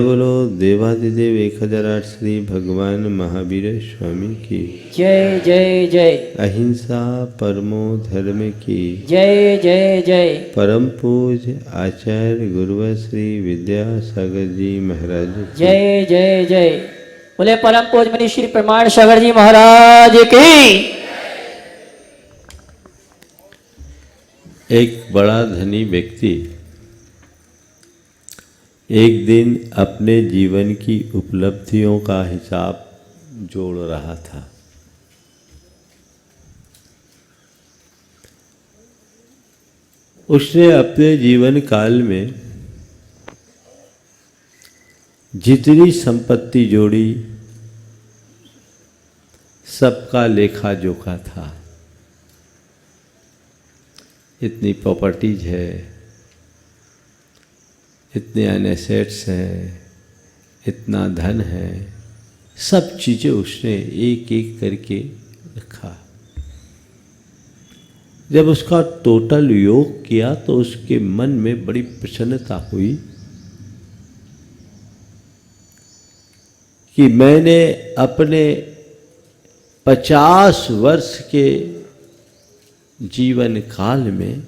बोलो देवादिदेव 1008 श्री भगवान महावीर स्वामी की जय जय जय। अहिंसा परमो धर्म की जय जय जय। परम पूज्य आचार्य गुरुवर श्री विद्यासागर जी महाराज की जय जय जय। बोले परम पूज्य मुनि श्री प्रमाण सागर जी महाराज की। एक बड़ा धनी व्यक्ति एक दिन अपने जीवन की उपलब्धियों का हिसाब जोड़ रहा था। उसने अपने जीवन काल में जितनी संपत्ति जोड़ी सबका लेखा जोखा था। इतनी प्रॉपर्टीज है, इतने अनएसेट्स हैं, इतना धन है, सब चीज़ें उसने एक एक करके रखा। जब उसका टोटल योग किया तो उसके मन में बड़ी प्रसन्नता हुई कि मैंने अपने 50 वर्ष के जीवन काल में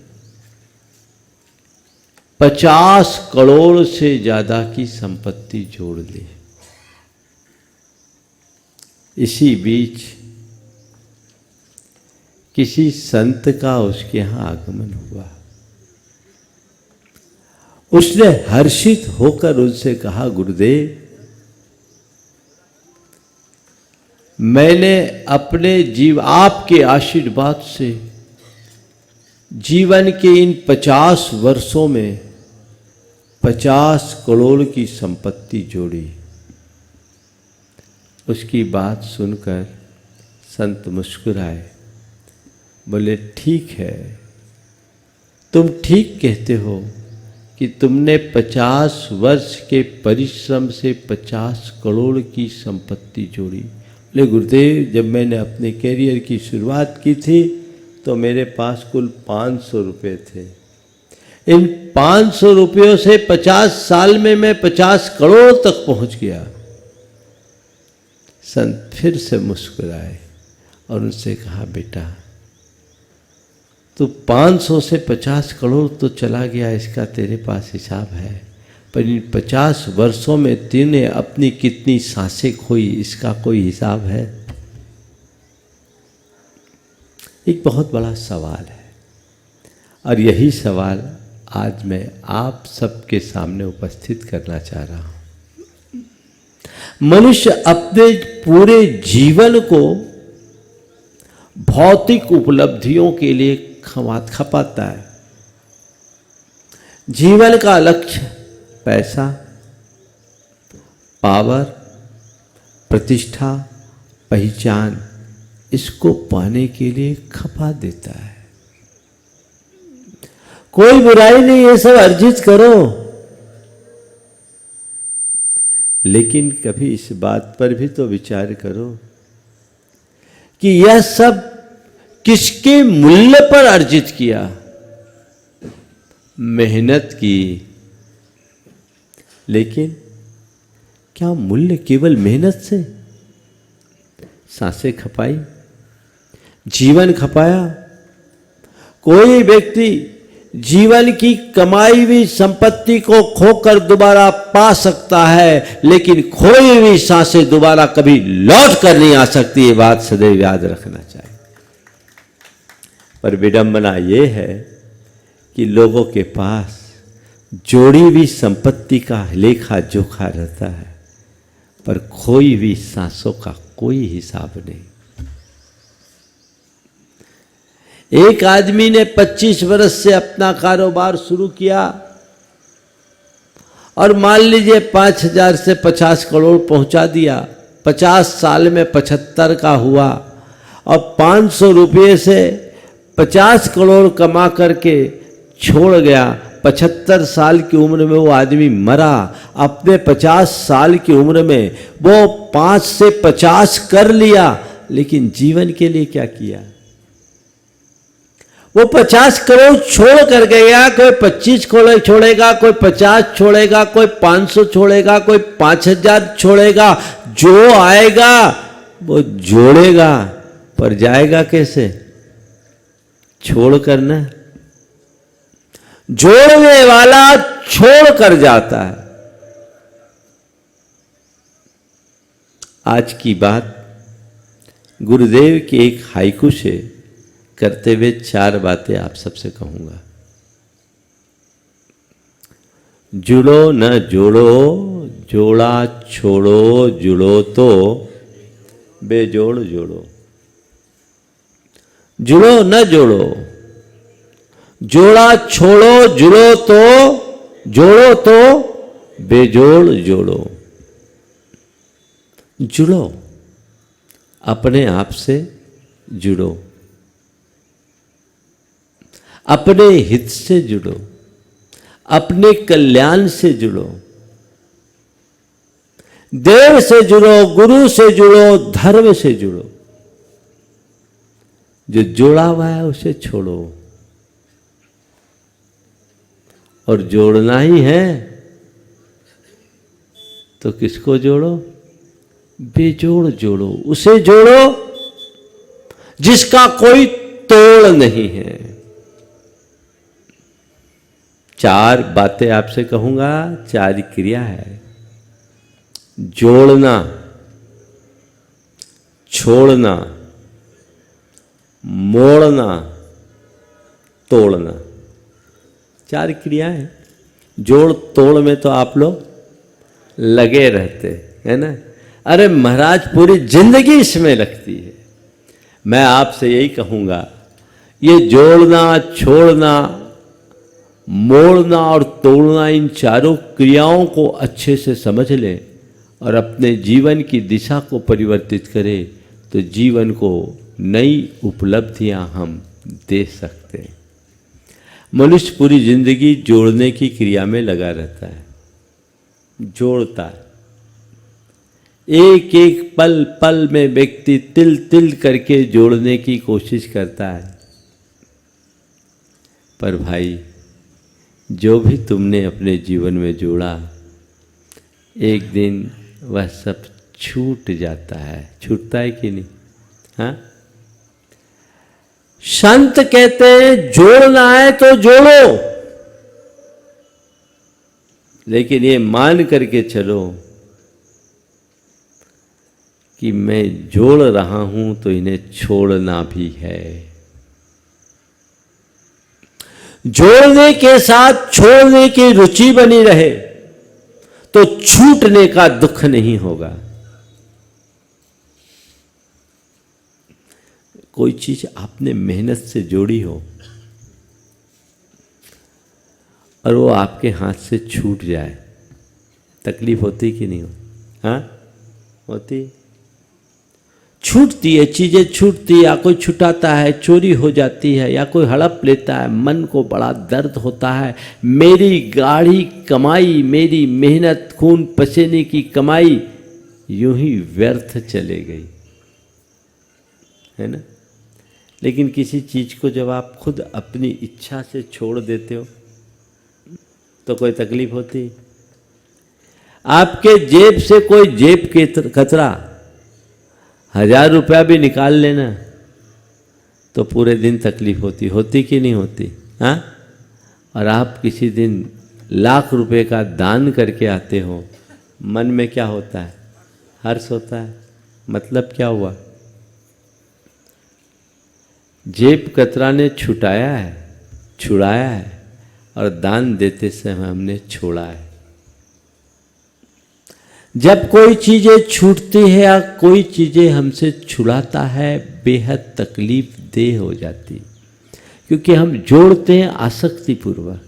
50 करोड़ से ज़्यादा की संपत्ति जोड़ ली। इसी बीच किसी संत का उसके यहाँ आगमन हुआ। उसने हर्षित होकर उनसे कहा, गुरुदेव, मैंने अपने आपके आशीर्वाद से जीवन के इन 50 वर्षों में 50 करोड़ की संपत्ति जोड़ी। उसकी बात सुनकर संत मुस्कुराए, बोले, ठीक है, तुम ठीक कहते हो कि तुमने 50 वर्ष के परिश्रम से 50 करोड़ की संपत्ति जोड़ी। बोले, गुरुदेव, जब मैंने अपने कैरियर की शुरुआत की थी तो मेरे पास कुल 500 रुपये थे। इन 500 रुपयों से 50 साल में मैं 50 करोड़ तक पहुंच गया। संत फिर से मुस्कुराए और उनसे कहा, बेटा, तू 500 से 50 करोड़ तो चला गया, इसका तेरे पास हिसाब है, पर इन 50 वर्षों में तूने अपनी कितनी सांसें खोई, इसका कोई हिसाब है? एक बहुत बड़ा सवाल है और यही सवाल आज मैं आप सबके सामने उपस्थित करना चाह रहा हूं। मनुष्य अपने पूरे जीवन को भौतिक उपलब्धियों के लिए खपाता है। जीवन का लक्ष्य पैसा, पावर, प्रतिष्ठा, पहचान, इसको पाने के लिए खपा देता है। कोई बुराई नहीं, ये सब अर्जित करो, लेकिन कभी इस बात पर भी तो विचार करो कि यह सब किसके मूल्य पर अर्जित किया? मेहनत की, लेकिन क्या मूल्य केवल मेहनत से? सांसें खपाई, जीवन खपाया। कोई व्यक्ति जीवन की कमाई हुई संपत्ति को खोकर दोबारा पा सकता है, लेकिन खोई हुई सांसें दोबारा कभी लौट कर नहीं आ सकती। ये बात सदैव याद रखना चाहिए। पर विडंबना ये है कि लोगों के पास जोड़ी हुई संपत्ति का लेखा जोखा रहता है, पर खोई हुई सांसों का कोई हिसाब नहीं। एक आदमी ने 25 वर्ष से अपना कारोबार शुरू किया और मान लीजिए 5000 से 50 करोड़ पहुंचा दिया। 50 साल में 75 का हुआ और 500 रुपये से 50 करोड़ कमा करके छोड़ गया। 75 साल की उम्र में वो आदमी मरा। अपने 50 साल की उम्र में वो 5 से 50 कर लिया, लेकिन जीवन के लिए क्या किया? वो 50 करोड़ छोड़ कर गया, कोई 25 करोड़ छोड़ेगा, कोई 50 छोड़ेगा, कोई 500 छोड़ेगा, कोई 5000 छोड़ेगा। जो आएगा वो जोड़ेगा, पर जाएगा कैसे? छोड़ कर ना। जोड़ने वाला छोड़ कर जाता है। आज की बात गुरुदेव के एक हाइकू से करते हुए 4 बातें आप सबसे कहूंगा। जुड़ो न जोड़ो, जोड़ा छोड़ो, जुड़ो तो बेजोड़ जोड़ो। जुड़ो न जोड़ो, जोड़ा छोड़ो, जोड़ो तो बेजोड़ जोड़ो। जुड़ो, अपने आप से जुड़ो, अपने हित से जुड़ो, अपने कल्याण से जुड़ो, देव से जुड़ो, गुरु से जुड़ो, धर्म से जुड़ो। जो जोड़ा हुआ है उसे छोड़ो, और जोड़ना ही है तो किसको जोड़ो? बेजोड़ जोड़ो, उसे जोड़ो जिसका कोई तोड़ नहीं है। 4 बातें आपसे कहूंगा, 4 क्रिया है। जोड़ना, छोड़ना, मोड़ना, तोड़ना, 4 क्रियाएं हैं। जोड़ तोड़ में तो आप लोग लगे रहते है ना। अरे महाराज पूरी जिंदगी इसमें लगती है। मैं आपसे यही कहूंगा, ये जोड़ना, छोड़ना, मोड़ना और तोड़ना, इन चारों क्रियाओं को अच्छे से समझ लें और अपने जीवन की दिशा को परिवर्तित करें तो जीवन को नई उपलब्धियां हम दे सकते हैं। मनुष्य पूरी जिंदगी जोड़ने की क्रिया में लगा रहता है, जोड़ता है। एक एक पल पल में व्यक्ति तिल तिल करके जोड़ने की कोशिश करता है। पर भाई, जो भी तुमने अपने जीवन में जोड़ा, एक दिन वह सब छूट जाता है। छूटता है कि नहीं? हाँ, संत कहते हैं जोड़ना है तो जोड़ो, लेकिन ये मान करके चलो कि मैं जोड़ रहा हूं तो इन्हें छोड़ना भी है। जोड़ने के साथ छोड़ने की रुचि बनी रहे तो छूटने का दुख नहीं होगा। कोई चीज आपने मेहनत से जोड़ी हो और वो आपके हाथ से छूट जाए, तकलीफ होती कि नहीं हो? हाँ, होती। छूटती है, चीजें छूटती है, या कोई छुटाता है, चोरी हो जाती है, या कोई हड़प लेता है, मन को बड़ा दर्द होता है। मेरी गाढ़ी कमाई, मेरी मेहनत, खून पसीने की कमाई यूं ही व्यर्थ चले गई, है ना। लेकिन किसी चीज को जब आप खुद अपनी इच्छा से छोड़ देते हो तो कोई तकलीफ होती? आपके जेब से कोई जेब के कतरा 1000 रुपया भी निकाल लेना तो पूरे दिन तकलीफ होती कि नहीं होती? हाँ, और आप किसी दिन लाख रुपए का दान करके आते हो, मन में क्या होता है? हर्ष होता है। मतलब क्या हुआ? जेब कतरा ने छुटाया है, छुड़ाया है, और दान देते समय हमने छोड़ा है। जब कोई चीजें छूटती है या कोई चीजें हमसे छुड़ाता है, बेहद तकलीफ देह हो जाती, क्योंकि हम जोड़ते हैं आसक्ति पूर्वक,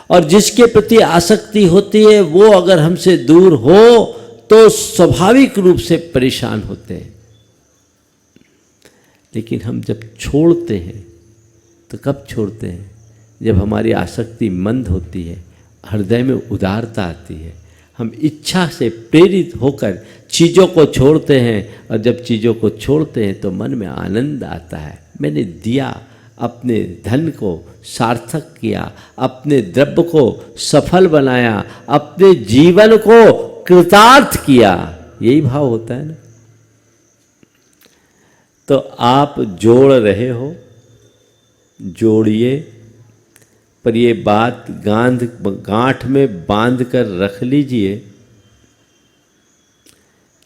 और जिसके प्रति आसक्ति होती है वो अगर हमसे दूर हो तो स्वाभाविक रूप से परेशान होते हैं। लेकिन हम जब छोड़ते हैं तो कब छोड़ते हैं? जब हमारी आसक्ति मंद होती है, हृदय में उदारता आती है, हम इच्छा से प्रेरित होकर चीज़ों को छोड़ते हैं, और जब चीज़ों को छोड़ते हैं तो मन में आनंद आता है। मैंने दिया, अपने धन को सार्थक किया, अपने द्रव्य को सफल बनाया, अपने जीवन को कृतार्थ किया। यही भाव होता है ना। तो आप जोड़ रहे हो, जोड़िए, पर ये बात गांठ में बांध कर रख लीजिए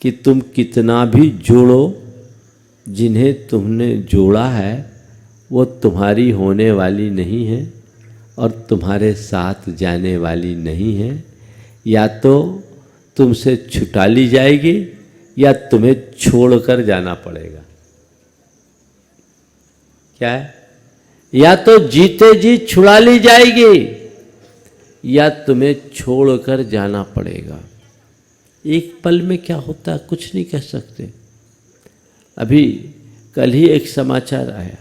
कि तुम कितना भी जोड़ो, जिन्हें तुमने जोड़ा है वो तुम्हारी होने वाली नहीं है और तुम्हारे साथ जाने वाली नहीं है। या तो तुमसे छुटा ली जाएगी या तुम्हें छोड़कर जाना पड़ेगा। क्या है? या तो जीते जी छुड़ा ली जाएगी या तुम्हें छोड़कर जाना पड़ेगा। एक पल में क्या होता है कुछ नहीं कह सकते। अभी कल ही एक समाचार आया,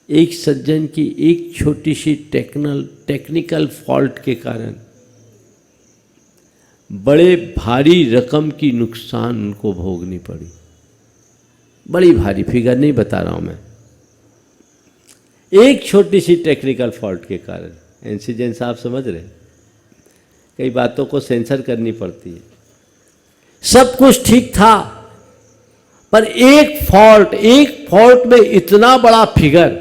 एक सज्जन की एक छोटी सी टेक्निकल फॉल्ट के कारण बड़े भारी रकम की नुकसान उनको भोगनी पड़ी। बड़ी भारी, फिगर नहीं बता रहा हूं मैं, एक छोटी सी टेक्निकल फॉल्ट के कारण। इंसिडेंट साहब समझ रहे, कई बातों को सेंसर करनी पड़ती है। सब कुछ ठीक था पर एक फॉल्ट में इतना बड़ा फिगर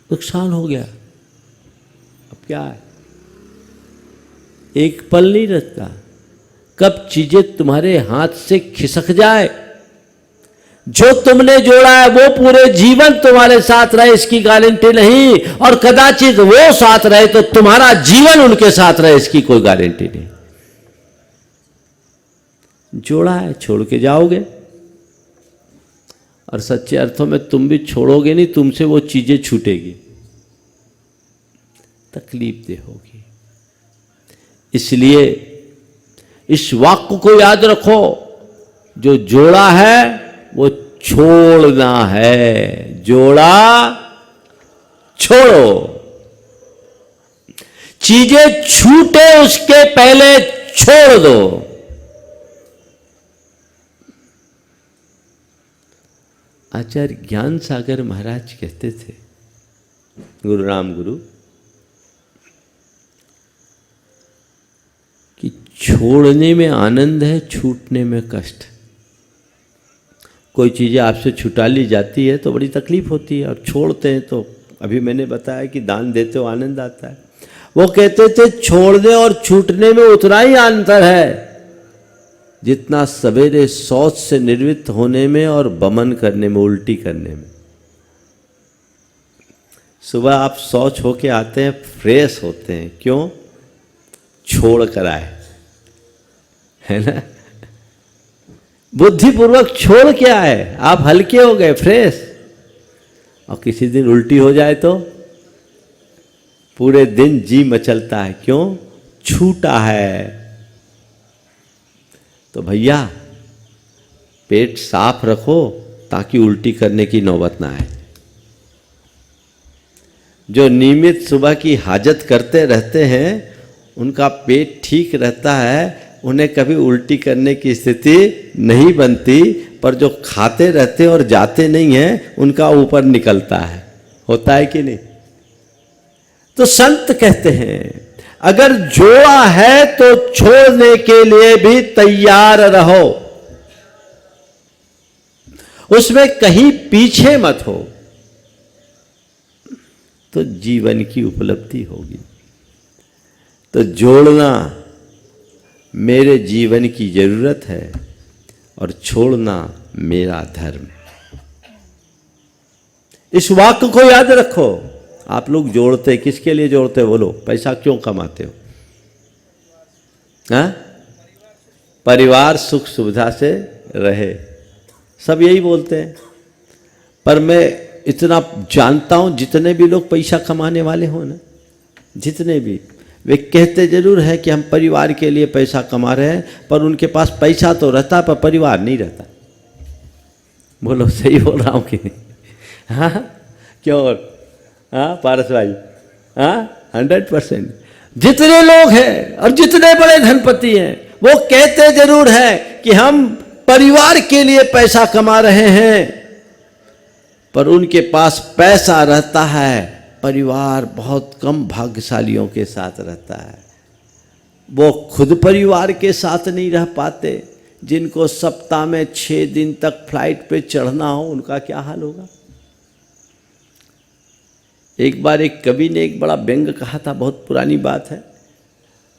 नुकसान हो गया। अब क्या है, एक पल नहीं रहता, कब चीजें तुम्हारे हाथ से खिसक जाए। जो तुमने जोड़ा है वो पूरे जीवन तुम्हारे साथ रहे इसकी गारंटी नहीं, और कदाचित वो साथ रहे तो तुम्हारा जीवन उनके साथ रहे इसकी कोई गारंटी नहीं। जोड़ा है, छोड़ के जाओगे, और सच्चे अर्थों में तुम भी छोड़ोगे नहीं, तुमसे वो चीजें छूटेगी, तकलीफ दे होगी। इसलिए इस वाक्य को याद रखो, जो जोड़ा है वो छोड़ना है। जोड़ा छोड़ो, चीजें छूटे उसके पहले छोड़ दो। आचार्य ज्ञान सागर महाराज कहते थे, गुरु राम गुरु, कि छोड़ने में आनंद है, छूटने में कष्ट। कोई चीज़ें आपसे छुटा ली जाती है तो बड़ी तकलीफ होती है, और छोड़ते हैं तो अभी मैंने बताया कि दान देते हो आनंद आता है। वो कहते थे छोड़ने और छूटने में उतना ही अंतर है जितना सवेरे शौच से निर्वृत्त होने में और बमन करने में, उल्टी करने में। सुबह आप शौच होके आते हैं, फ्रेश होते हैं, क्यों? छोड़ कर आए, है ना। बुद्धिपूर्वक छोड़ के आए, आप हल्के हो गए, फ्रेश। और किसी दिन उल्टी हो जाए तो पूरे दिन जी मचलता है, क्यों? छूटा है। तो भैया पेट साफ रखो ताकि उल्टी करने की नौबत ना आए। जो नियमित सुबह की हाजत करते रहते हैं उनका पेट ठीक रहता है, उन्हें कभी उल्टी करने की स्थिति नहीं बनती। पर जो खाते रहते और जाते नहीं हैं उनका ऊपर निकलता है। होता है कि नहीं? तो संत कहते हैं अगर जोड़ा है तो छोड़ने के लिए भी तैयार रहो, उसमें कहीं पीछे मत हो, तो जीवन की उपलब्धि होगी। तो जोड़ना मेरे जीवन की जरूरत है और छोड़ना मेरा धर्म है। इस वाक्य को याद रखो। आप लोग जोड़ते किसके लिए जोड़ते हो? बोलो, पैसा क्यों कमाते हो? हाँ? परिवार सुख सुविधा से रहे, सब यही बोलते हैं। पर मैं इतना जानता हूं, जितने भी लोग पैसा कमाने वाले हो ना, जितने भी, वे कहते जरूर है कि हम परिवार के लिए पैसा कमा रहे हैं, पर उनके पास पैसा तो रहता पर परिवार नहीं रहता। बोलो, सही बोल रहा हूं कि नहीं? हाँ, क्यों? हाँ पारस भाई, हाँ 100%। जितने लोग हैं और जितने बड़े धनपति हैं वो कहते जरूर है कि हम परिवार के लिए पैसा कमा रहे हैं, पर उनके पास पैसा रहता है, परिवार बहुत कम भाग्यशालियों के साथ रहता है। वो खुद परिवार के साथ नहीं रह पाते। जिनको सप्ताह में 6 दिन तक फ्लाइट पे चढ़ना हो, उनका क्या हाल होगा। एक बार एक कवि ने एक बड़ा व्यंग कहा था, बहुत पुरानी बात है।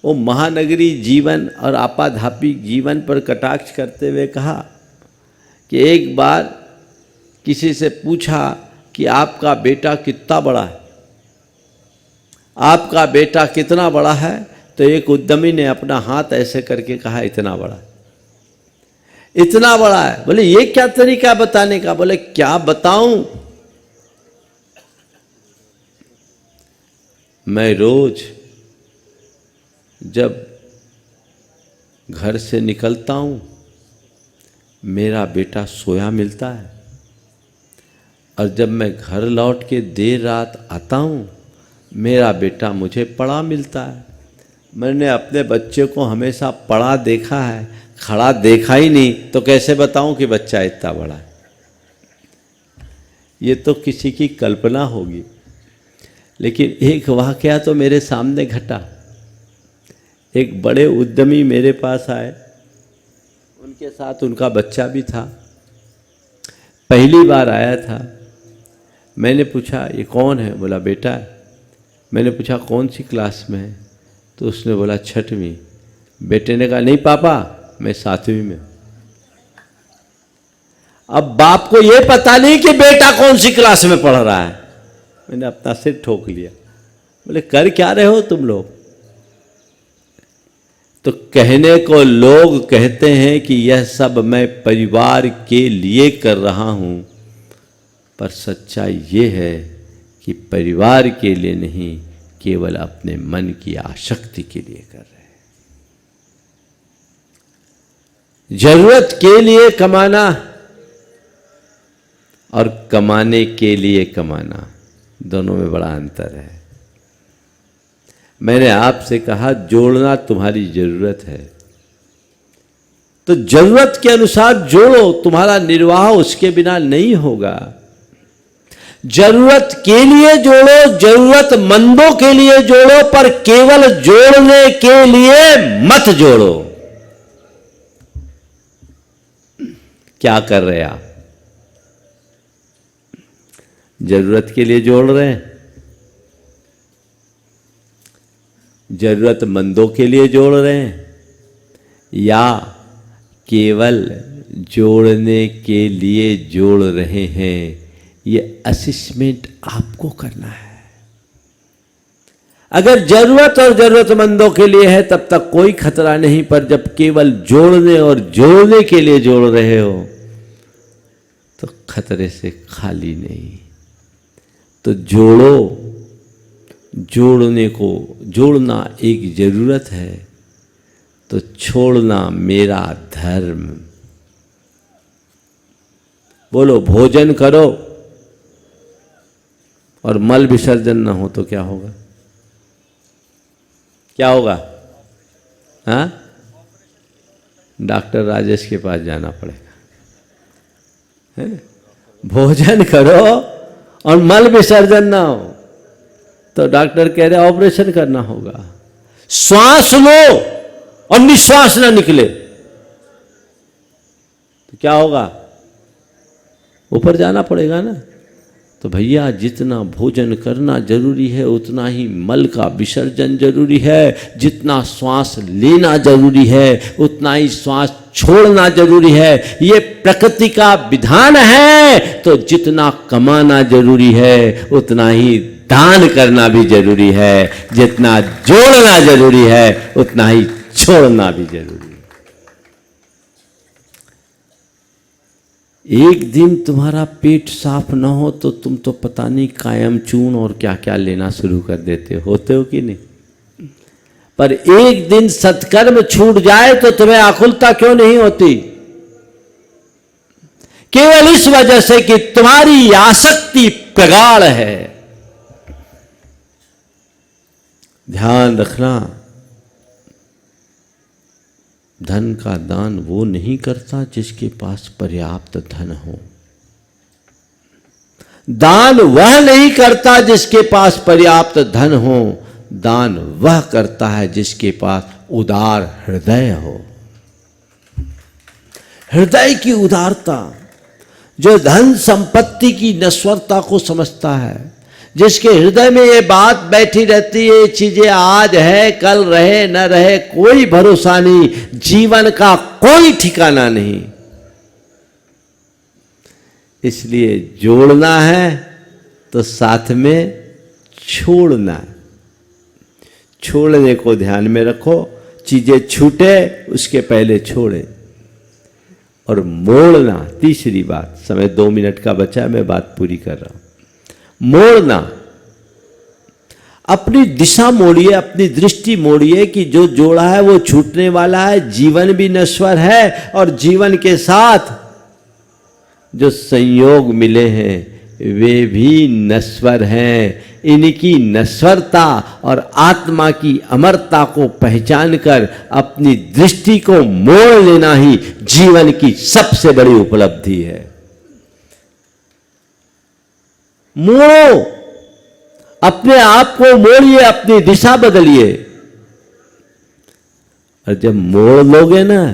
वो महानगरी जीवन और आपाधापी जीवन पर कटाक्ष करते हुए कहा कि एक बार किसी से पूछा कि आपका बेटा कितना बड़ा है, आपका बेटा कितना बड़ा है, तो एक उद्यमी ने अपना हाथ ऐसे करके कहा इतना बड़ा, इतना बड़ा है। बोले ये क्या तरीका बताने का। बोले क्या बताऊं, मैं रोज जब घर से निकलता हूं, मेरा बेटा सोया मिलता है, और जब मैं घर लौट के देर रात आता हूं, मेरा बेटा मुझे पड़ा मिलता है। मैंने अपने बच्चे को हमेशा पड़ा देखा है, खड़ा देखा ही नहीं, तो कैसे बताऊं कि बच्चा इतना बड़ा है। ये तो किसी की कल्पना होगी, लेकिन एक वाकया तो मेरे सामने घटा। एक बड़े उद्यमी मेरे पास आए, उनके साथ उनका बच्चा भी था। पहली बार आया था। मैंने पूछा ये कौन है। बोला बेटा है। मैंने पूछा कौन सी क्लास में है, तो उसने बोला 6वीं। बेटे ने कहा नहीं पापा, मैं 7वीं में। अब बाप को ये पता नहीं कि बेटा कौन सी क्लास में पढ़ रहा है। मैंने अपना सिर ठोक लिया। बोले कर क्या रहे हो तुम लोग। तो कहने को लोग कहते हैं कि यह सब मैं परिवार के लिए कर रहा हूं, पर सच्चाई ये है कि परिवार के लिए नहीं, केवल अपने मन की आसक्ति के लिए कर रहे हैं। जरूरत के लिए कमाना और कमाने के लिए कमाना, दोनों में बड़ा अंतर है। मैंने आपसे कहा जोड़ना तुम्हारी जरूरत है, तो जरूरत के अनुसार जोड़ो, तुम्हारा निर्वाह उसके बिना नहीं होगा। जरूरत के लिए जोड़ो, जरूरतमंदों के लिए जोड़ो, पर केवल जोड़ने के लिए मत जोड़ो। क्या कर रहे आप। जरूरत के लिए जोड़ रहे हैं, जरूरतमंदों के लिए जोड़ रहे हैं, या केवल जोड़ने के लिए जोड़ रहे हैं। ये असेसमेंट आपको करना है। अगर जरूरत और जरूरतमंदों के लिए है तब तक कोई खतरा नहीं, पर जब केवल जोड़ने और जोड़ने के लिए जोड़ रहे हो तो खतरे से खाली नहीं। तो जोड़ो, जोड़ने को जोड़ना एक जरूरत है, तो छोड़ना मेरा धर्म। बोलो भोजन करो और मल विसर्जन ना हो तो क्या होगा। क्या होगा। हाँ, डॉक्टर राजेश के पास जाना पड़ेगा। है? भोजन करो और मल विसर्जन ना हो तो डॉक्टर कह रहे ऑपरेशन करना होगा। श्वास लो और निश्वास ना निकले तो क्या होगा, ऊपर जाना पड़ेगा ना। तो भैया जितना भोजन करना जरूरी है उतना ही मल का विसर्जन जरूरी है। जितना श्वास लेना जरूरी है उतना ही श्वास छोड़ना जरूरी है। ये प्रकृति का विधान है। तो जितना कमाना जरूरी है उतना ही दान करना भी जरूरी है। जितना जोड़ना जरूरी है उतना ही छोड़ना भी जरूरी है। एक दिन तुम्हारा पेट साफ ना हो तो तुम तो पता नहीं कायम चूर्ण और क्या क्या लेना शुरू कर देते होते हो कि नहीं। पर एक दिन सत्कर्म छूट जाए तो तुम्हें आकुलता क्यों नहीं होती। केवल इस वजह से कि तुम्हारी आसक्ति प्रगाढ़ है। ध्यान रखना, धन का दान वो नहीं करता जिसके पास पर्याप्त धन हो। दान वह नहीं करता जिसके पास पर्याप्त धन हो, दान वह करता है जिसके पास उदार हृदय हो। हृदय की उदारता, जो धन संपत्ति की नश्वरता को समझता है, जिसके हृदय में ये बात बैठी रहती है, चीजें आज है कल रहे न रहे कोई भरोसा नहीं, जीवन का कोई ठिकाना नहीं, इसलिए जोड़ना है तो साथ में छोड़ना है। छोड़ने को ध्यान में रखो, चीजें छूटे उसके पहले छोड़े। और मोड़ना, तीसरी बात, समय 2 मिनट का बचा, मैं बात पूरी कर रहा हूं। मोड़ना, अपनी दिशा मोड़िए, अपनी दृष्टि मोड़िए कि जो जोड़ा है वो छूटने वाला है, जीवन भी नश्वर है और जीवन के साथ जो संयोग मिले हैं वे भी नश्वर हैं। इनकी नश्वरता और आत्मा की अमरता को पहचान कर अपनी दृष्टि को मोड़ लेना ही जीवन की सबसे बड़ी उपलब्धि है। मोड़ो, अपने आप को मोड़िए, अपनी दिशा बदलिए, और जब मोड़ लोगे ना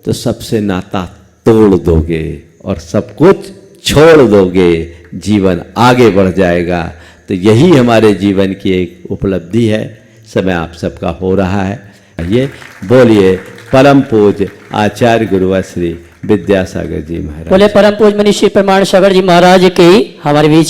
तो सबसे नाता तोड़ दोगे और सब कुछ छोड़ दोगे, जीवन आगे बढ़ जाएगा। तो यही हमारे जीवन की एक उपलब्धि है। समय आप सबका हो रहा है। ये बोलिए परम पूज्य आचार्य गुरुवर श्री विद्यासागर जी महाराज। बोले परम पूज्य मनीषी प्रमाण सागर जी महाराज की। हमारे बीच